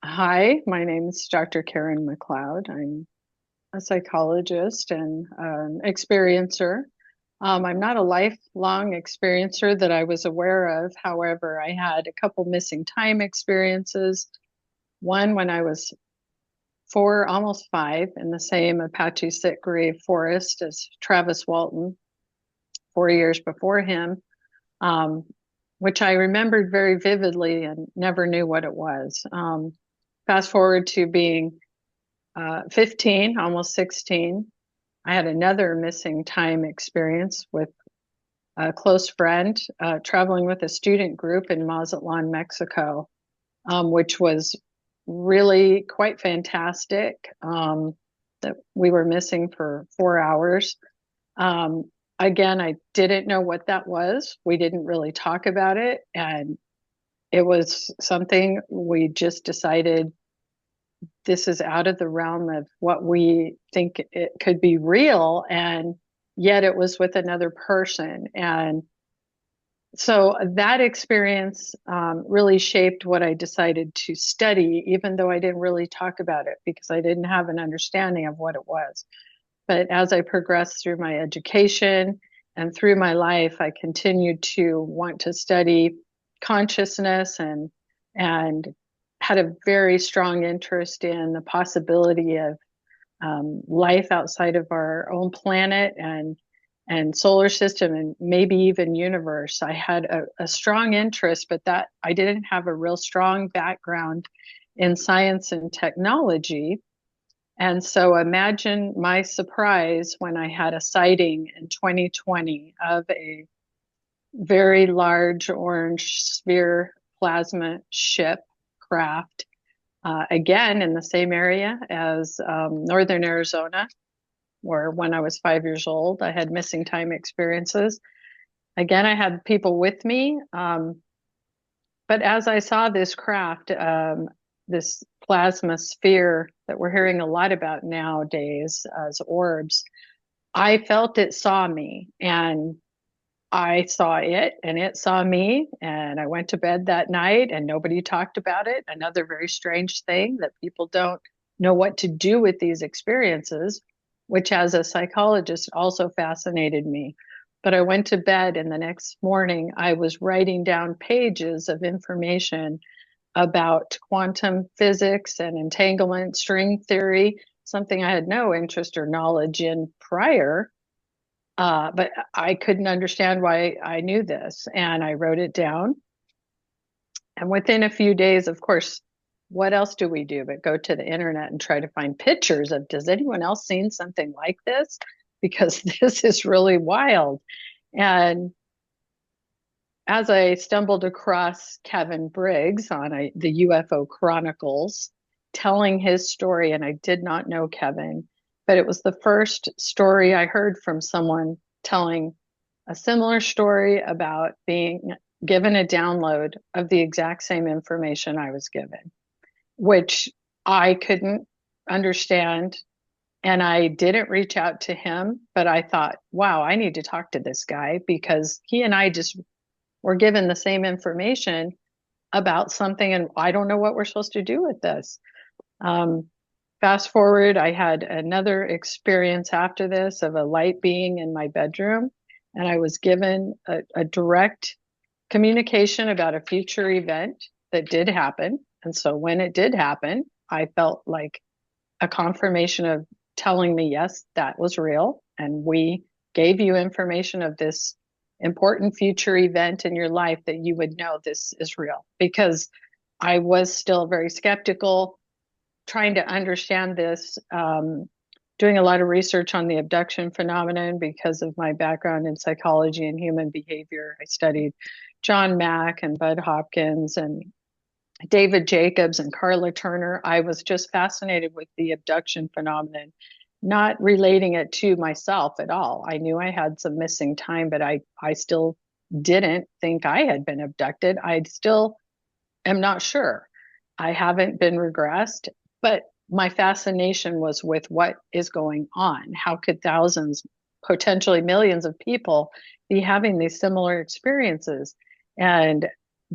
Hi, my name is Dr. Karin Mcleod. I'm a psychologist and an experiencer. I'm not a lifelong experiencer that I was aware of. However, I had a couple missing time experiences. One when I was 4, almost 5, in the same Apache Sitgreave forest as Travis Walton, 4 years before him, um, which I remembered very vividly and never knew what it was. Fast forward to being 15, almost 16, I had another missing time experience with a close friend traveling with a student group in Mazatlan, Mexico, which was really quite fantastic. That we were missing for 4 hours. Um, again, I didn't know what that was. We didn't really talk about it. And it was something we just decided this is out of the realm of what we think it could be real, and yet it was with another person. And so that experience really shaped what I decided to study, even though I didn't really talk about it because I didn't have an understanding of what it was. But as I progressed through my education and through my life, I continued to want to study consciousness and had a very strong interest in the possibility of life outside of our own planet and solar system and maybe even universe. I had a strong interest, but that I didn't have a real strong background in science and technology. And so imagine my surprise when I had a sighting in 2020 of a very large orange sphere plasma ship craft, again in the same area as northern Arizona, where when I was 5 years old, I had missing time experiences. Again, I had people with me. But as I saw this craft, this plasma sphere that we're hearing a lot about nowadays as orbs, I felt it saw me, and I saw it and it saw me. And I went to bed that night and nobody talked about it. Another very strange thing that people don't know what to do with these experiences, which as a psychologist also fascinated me. But I went to bed, and the next morning I was writing down pages of information about quantum physics and entanglement string theory, something I had no interest or knowledge in prior. But I couldn't understand why I knew this. And I wrote it down. And within a few days, of course, what else do we do but go to the internet and try to find pictures of, does anyone else seen something like this? Because this is really wild. And as I stumbled across Kevin Briggs on the UFO Chronicles telling his story, and I did not know Kevin, but it was the first story I heard from someone telling a similar story about being given a download of the exact same information I was given, which I couldn't understand. And I didn't reach out to him, but I thought, wow, I need to talk to this guy because he and I just were given the same information about something, and I don't know what we're supposed to do with this. Um, Fast forward, I had another experience after this of a light being in my bedroom, and I was given a direct communication about a future event that did happen. And so when it did happen, I felt like a confirmation of telling me, yes, that was real. And we gave you information of this important future event in your life that you would know this is real. Because I was still very skeptical, trying to understand this, doing a lot of research on the abduction phenomenon because of my background in psychology and human behavior. I studied John Mack and Bud Hopkins and David Jacobs and Carla Turner. I was just fascinated with the abduction phenomenon, not relating it to myself at all. I knew I had some missing time, but I still didn't think I had been abducted. I still am not sure. I haven't been regressed, but my fascination was with what is going on. How could thousands, potentially millions of people be having these similar experiences? And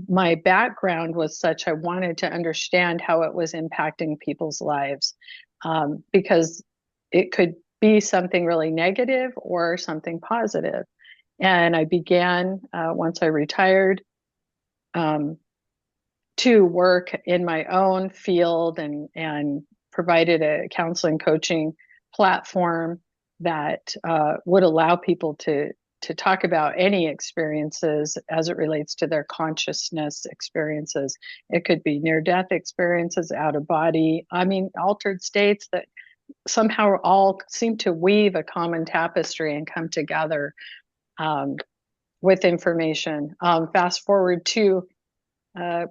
my background was such, I wanted to understand how it was impacting people's lives, because it could be something really negative or something positive. And I began, once I retired, um, to work in my own field and provided a counseling coaching platform that would allow people to talk about any experiences as it relates to their consciousness experiences. It could be near-death experiences, out of body, I mean, altered states that somehow all seem to weave a common tapestry and come together, um, with information. Fast forward to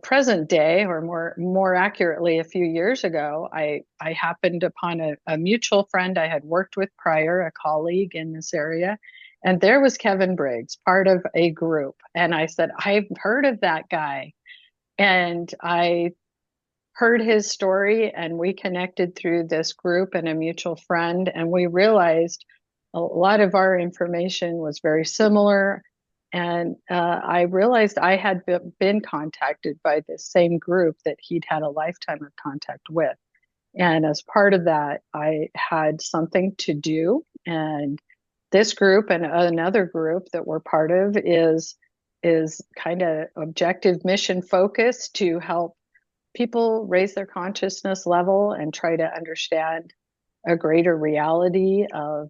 present day, or more accurately, a few years ago, I happened upon a mutual friend I had worked with prior, a colleague in this area, and there was Kevin Briggs, part of a group. And I said, I've heard of that guy. And I heard his story, and we connected through this group and a mutual friend, and we realized a lot of our information was very similar. And I realized I had been contacted by this same group that he'd had a lifetime of contact with. And as part of that, I had something to do. And this group and another group that we're part of is kind of objective mission focused to help people raise their consciousness level and try to understand a greater reality of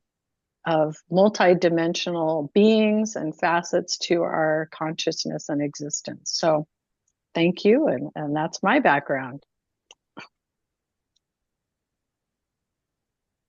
multidimensional beings and facets to our consciousness and existence. So thank you. And that's my background.